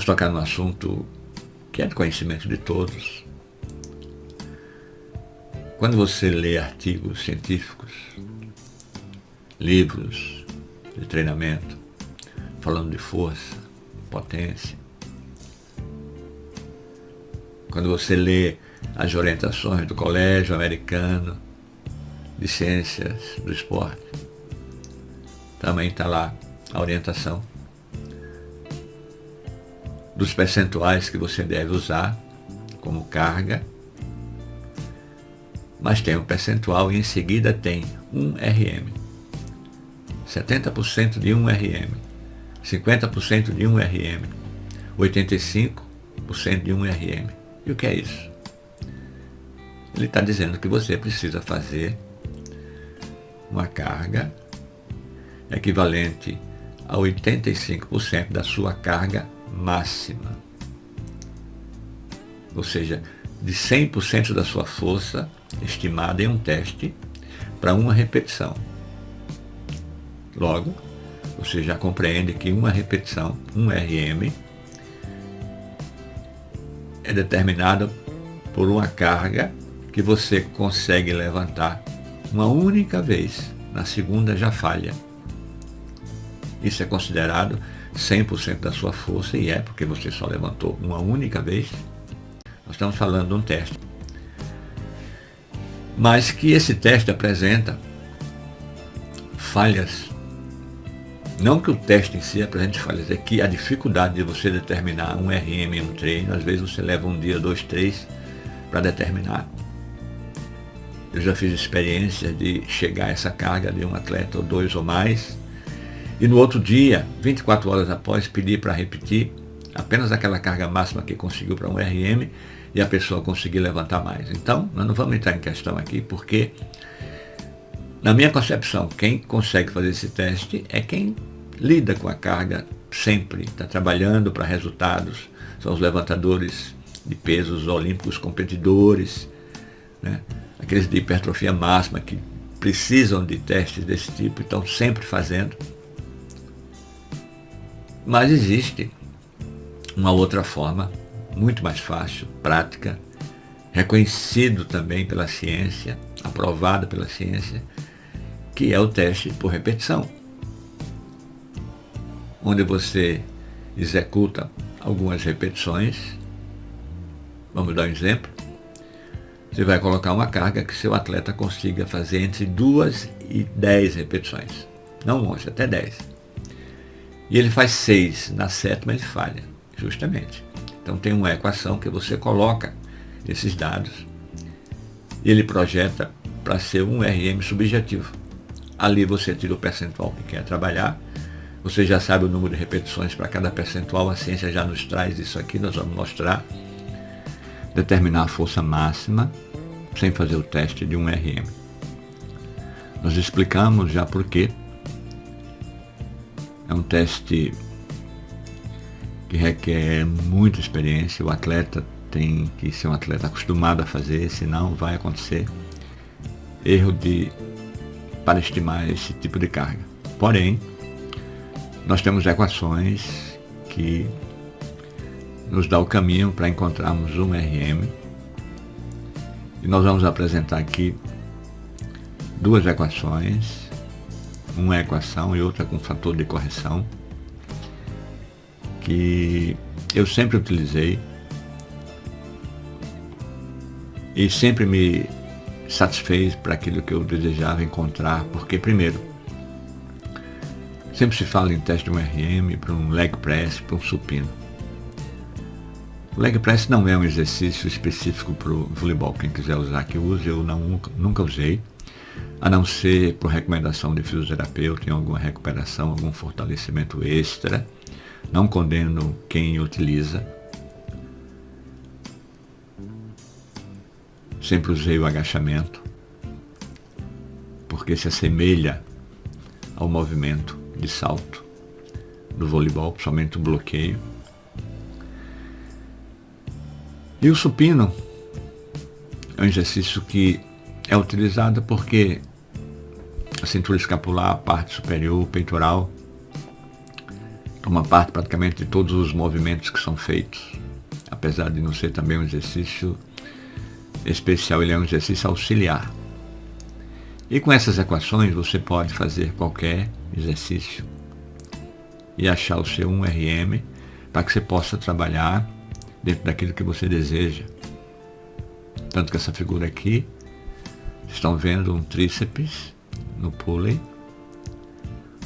vamos tocar num assunto que é de conhecimento de todos. Quando você lê artigos científicos, livros de treinamento, falando de força, potência, quando você lê as orientações do Colégio Americano de Ciências do Esporte, também está lá a orientação dos percentuais que você deve usar como carga, mas tem um percentual e em seguida tem 1 RM, 70% de 1 RM, 50% de 1 RM, 85% de 1 RM. E o que é isso? Ele está dizendo que você precisa fazer uma carga equivalente a 85% da sua carga máxima. Ou seja, de 100% da sua força estimada em um teste para uma repetição. Logo, você já compreende que uma repetição, 1 RM, é determinada por uma carga que você consegue levantar uma única vez. Na segunda já falha. Isso é considerado 100% da sua força e é porque você só levantou uma única vez. Nós estamos falando de um teste. Mas que esse teste apresenta falhas. Não que o teste em si apresente falhas, é que a dificuldade de você determinar um RM em um treino, às vezes você leva um dia, 2, 3 para determinar. Eu já fiz experiência de chegar a essa carga de um atleta ou 2 ou mais, e no outro dia, 24 horas após, pedir para repetir apenas aquela carga máxima que conseguiu para um RM e a pessoa conseguir levantar mais. Então, nós não vamos entrar em questão aqui, porque, na minha concepção, quem consegue fazer esse teste é quem lida com a carga sempre, está trabalhando para resultados, são os levantadores de pesos olímpicos competidores, né? Aqueles de hipertrofia máxima que precisam de testes desse tipo, estão sempre fazendo. Mas existe uma outra forma, muito mais fácil, prática, reconhecido também pela ciência, aprovado pela ciência, que é o teste por repetição, onde você executa algumas repetições. Vamos dar um exemplo. Você vai colocar uma carga que seu atleta consiga fazer entre 2 e 10 repetições, não 11, até 10. E ele faz 6, na 7ª ele falha, justamente. Então tem uma equação que você coloca esses dados e ele projeta para ser um RM subjetivo. Ali você tira o percentual que quer trabalhar, você já sabe o número de repetições para cada percentual, a ciência já nos traz isso aqui, nós vamos mostrar. Determinar a força máxima sem fazer o teste de um RM. Nós explicamos já por quê. É um teste que requer muita experiência, o atleta tem que ser um atleta acostumado a fazer, senão vai acontecer erro para estimar esse tipo de carga. Porém, nós temos equações que nos dá o caminho para encontrarmos um RM. E nós vamos apresentar aqui 2 equações, uma equação e outra com fator de correção, que eu sempre utilizei e sempre me satisfez para aquilo que eu desejava encontrar, porque primeiro, sempre se fala em teste de um RM para um leg press, para um supino. O leg press não é um exercício específico para o voleibol. Quem quiser usar que use, eu nunca usei, a não ser por recomendação de fisioterapeuta, em alguma recuperação, algum fortalecimento extra. Não condeno quem utiliza. Sempre usei o agachamento, porque se assemelha ao movimento de salto do voleibol, principalmente o bloqueio. E o supino é um exercício que é utilizado porque a cintura escapular, a parte superior, o peitoral, toma parte praticamente de todos os movimentos que são feitos. Apesar de não ser também um exercício especial, ele é um exercício auxiliar. E com essas equações você pode fazer qualquer exercício e achar o seu 1RM para que você possa trabalhar dentro daquilo que você deseja. Tanto que essa figura aqui, vocês estão vendo um tríceps no pulley,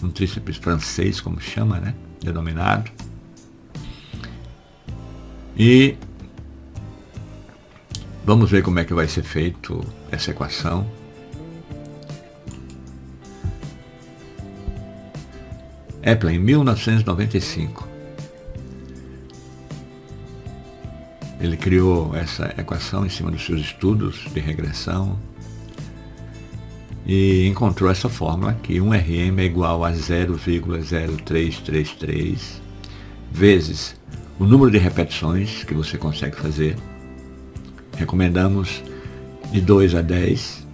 um tríceps francês, como chama, né? Denominado. E vamos ver como é que vai ser feito essa equação. Epler, em 1995, ele criou essa equação em cima dos seus estudos de regressão e encontrou essa fórmula que 1RM é igual a 0,0333 vezes o número de repetições que você consegue fazer. Recomendamos de 2 a 10.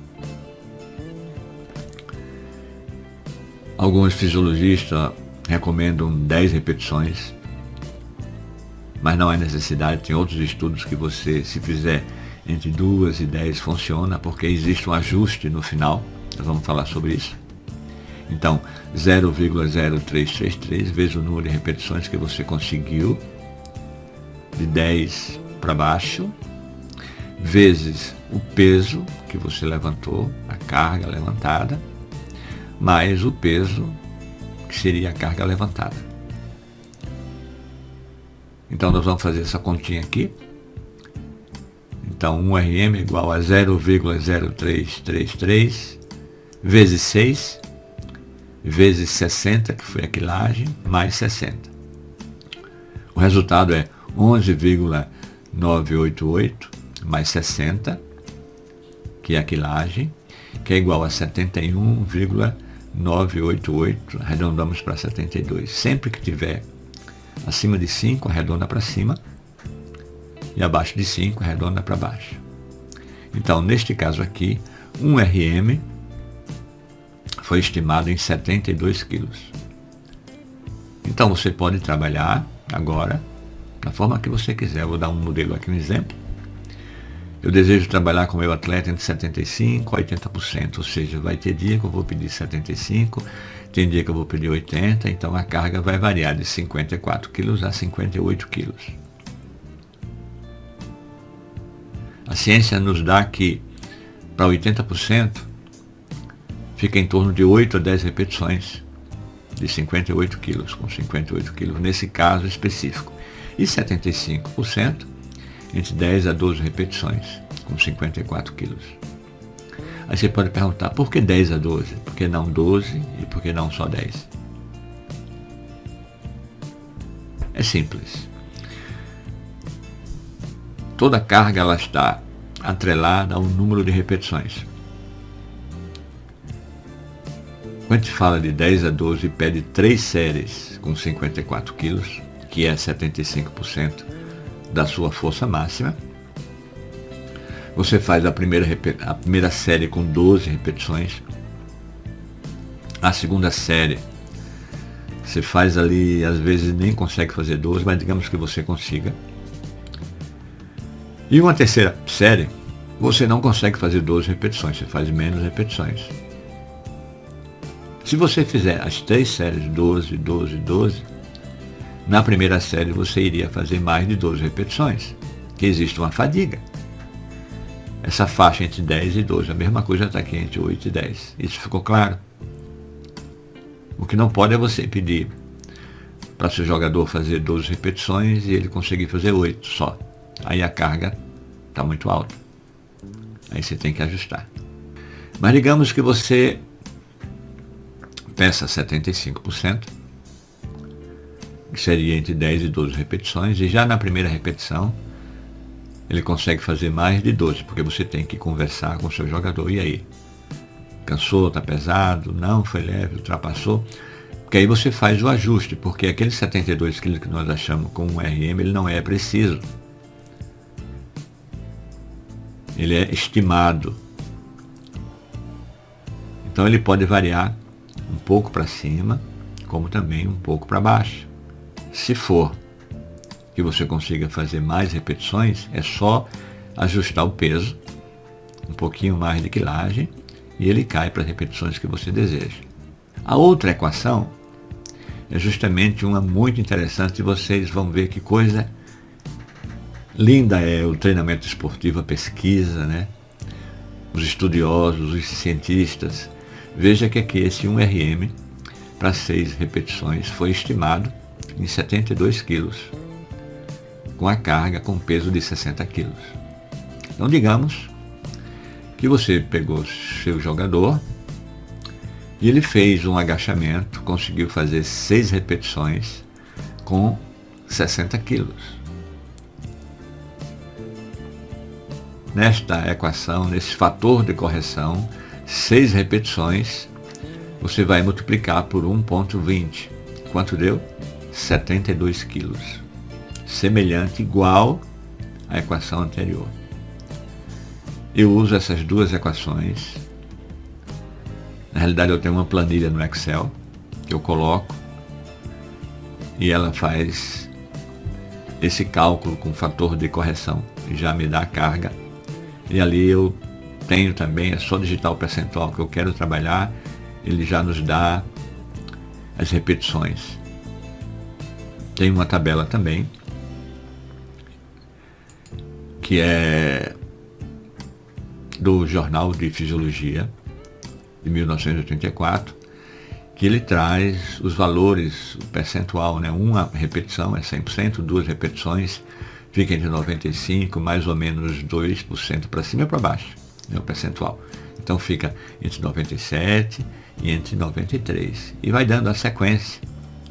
Alguns fisiologistas recomendam 10 repetições, mas não há necessidade. Tem outros estudos que você, se fizer entre 2 e 10, funciona, porque existe um ajuste no final. Nós vamos falar sobre isso. Então, 0,0333 vezes o número de repetições que você conseguiu, de 10 para baixo, vezes o peso que você levantou, a carga levantada, mais o peso que seria a carga levantada. Então nós vamos fazer essa continha aqui. Então 1RM é igual a 0,0333 vezes 6 vezes 60, que foi a quilagem, mais 60. O resultado é 11,988 mais 60, que é a quilagem, que é igual a 71,988, arredondamos para 72. Sempre que tiver acima de 5, arredonda para cima, e abaixo de 5, arredonda para baixo. Então, neste caso aqui, 1RM foi estimado em 72 quilos. Então, você pode trabalhar agora da forma que você quiser. Eu vou dar um modelo aqui, um exemplo. Eu desejo trabalhar com o meu atleta entre 75% a 80%, ou seja, vai ter dia que eu vou pedir 75%, tem dia que eu vou pedir 80%, então a carga vai variar de 54 quilos a 58 quilos. A ciência nos dá que para 80% fica em torno de 8 a 10 repetições de 58 quilos, com 58 quilos nesse caso específico. E 75% entre 10 a 12 repetições, com 54 quilos. Aí você pode perguntar, por que 10 a 12? Por que não 12 e por que não só 10? É simples. Toda carga ela está atrelada ao número de repetições. Quando a gente fala de 10 a 12 e pede 3 séries com 54 quilos, que é 75% da sua força máxima, você faz a primeira série com 12 repetições, a segunda série você faz ali, às vezes nem consegue fazer 12, mas digamos que você consiga, e uma terceira série você não consegue fazer 12 repetições, você faz menos repetições. Se você fizer as 3 séries 12, 12, 12, na primeira série você iria fazer mais de 12 repetições, que existe uma fadiga. Essa faixa entre 10 e 12, a mesma coisa está aqui entre 8 e 10. Isso ficou claro? O que não pode é você pedir para seu jogador fazer 12 repetições e ele conseguir fazer 8 só. Aí a carga está muito alta. Aí você tem que ajustar. Mas digamos que você peça 75%, que seria entre 10 e 12 repetições, e já na primeira repetição ele consegue fazer mais de 12, porque você tem que conversar com o seu jogador. E aí? Cansou? Está pesado? Não, foi leve, ultrapassou? Porque aí você faz o ajuste, porque aqueles 72 quilos que nós achamos com um RM, ele não é preciso. Ele é estimado. Então ele pode variar um pouco para cima, como também um pouco para baixo. Se for que você consiga fazer mais repetições, é só ajustar o peso, um pouquinho mais de quilagem, e ele cai para as repetições que você deseja. A outra equação é justamente uma muito interessante, e vocês vão ver que coisa linda é o treinamento esportivo, a pesquisa, né? Os estudiosos, os cientistas. Veja que aqui esse 1RM para 6 repetições foi estimado em 72 quilos, com a carga com peso de 60 quilos. Então digamos que você pegou seu jogador e ele fez um agachamento, conseguiu fazer 6 repetições com 60 quilos. Nesta equação, nesse fator de correção, 6 repetições, você vai multiplicar por 1,20. Quanto deu? 72 quilos. Semelhante, igual à equação anterior. Eu uso essas duas equações. Na realidade, eu tenho uma planilha no Excel que eu coloco e ela faz esse cálculo com fator de correção e já me dá a carga. E ali eu tenho também, é só digitar o percentual que eu quero trabalhar, ele já nos dá as repetições. Tem uma tabela também, que é do Jornal de Fisiologia, de 1984, que ele traz os valores, o percentual, né? Uma repetição é 100%, 2 repetições fica entre 95%, mais ou menos 2% para cima e para baixo, né? O percentual. Então fica entre 97% e entre 93%. E vai dando a sequência.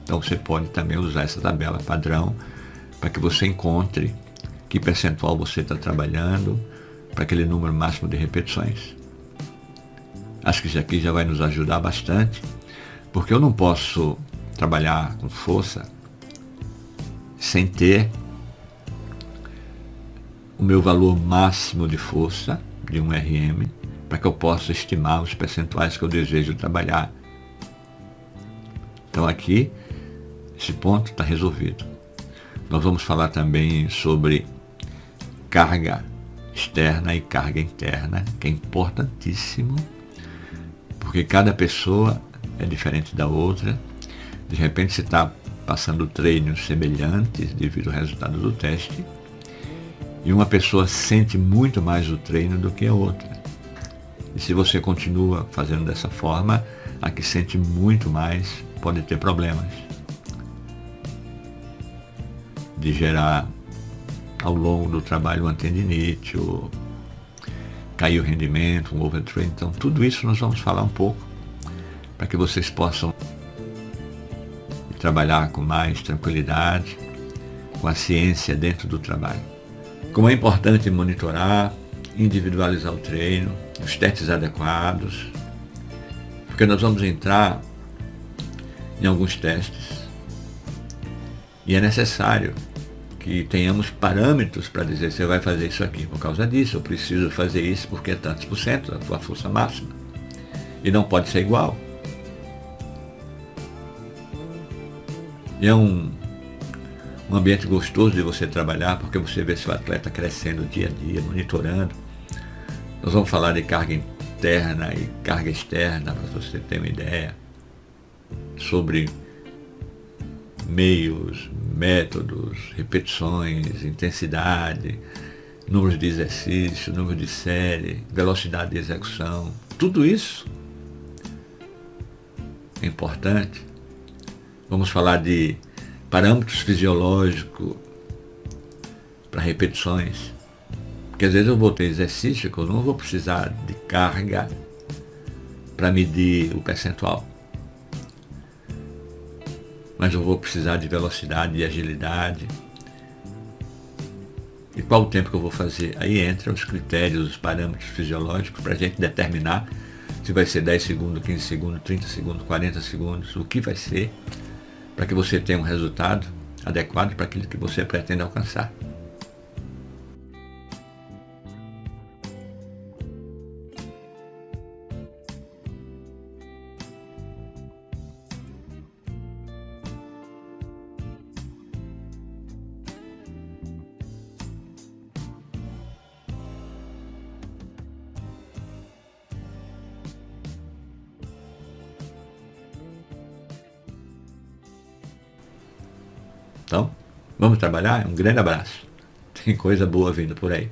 Então você pode também usar essa tabela padrão para que você encontre que percentual você está trabalhando para aquele número máximo de repetições. Acho que isso aqui já vai nos ajudar bastante, porque eu não posso trabalhar com força sem ter o meu valor máximo de força, de 1RM, para que eu possa estimar os percentuais que eu desejo trabalhar. Então aqui, esse ponto está resolvido. Nós vamos falar também sobre carga externa e carga interna, que é importantíssimo, porque cada pessoa é diferente da outra. De repente você está passando treinos semelhantes devido ao resultado do teste, e uma pessoa sente muito mais o treino do que a outra. E se você continua fazendo dessa forma, a que sente muito mais pode ter problemas de gerar ao longo do trabalho uma tendinite, ou cair o rendimento, um overtrain. Então tudo isso nós vamos falar um pouco, para que vocês possam trabalhar com mais tranquilidade, com a ciência dentro do trabalho. Como é importante monitorar, individualizar o treino, os testes adequados, porque nós vamos entrar em alguns testes e é necessário que tenhamos parâmetros para dizer: você vai fazer isso aqui por causa disso, eu preciso fazer isso porque é tantos por cento da tua força máxima. E não pode ser igual. E é um ambiente gostoso de você trabalhar, porque você vê seu atleta crescendo dia a dia, monitorando. Nós vamos falar de carga interna e carga externa, para você ter uma ideia, sobre meios, métodos, repetições, intensidade, números de exercício, número de série, velocidade de execução. Tudo isso é importante. Vamos falar de parâmetros fisiológicos para repetições, porque às vezes eu vou ter exercício que eu não vou precisar de carga para medir o percentual, mas eu vou precisar de velocidade e agilidade. E qual o tempo que eu vou fazer? Aí entra os critérios, os parâmetros fisiológicos para a gente determinar se vai ser 10 segundos, 15 segundos, 30 segundos, 40 segundos, o que vai ser, para que você tenha um resultado adequado para aquilo que você pretende alcançar. Então, vamos trabalhar? Um grande abraço. Tem coisa boa vindo por aí.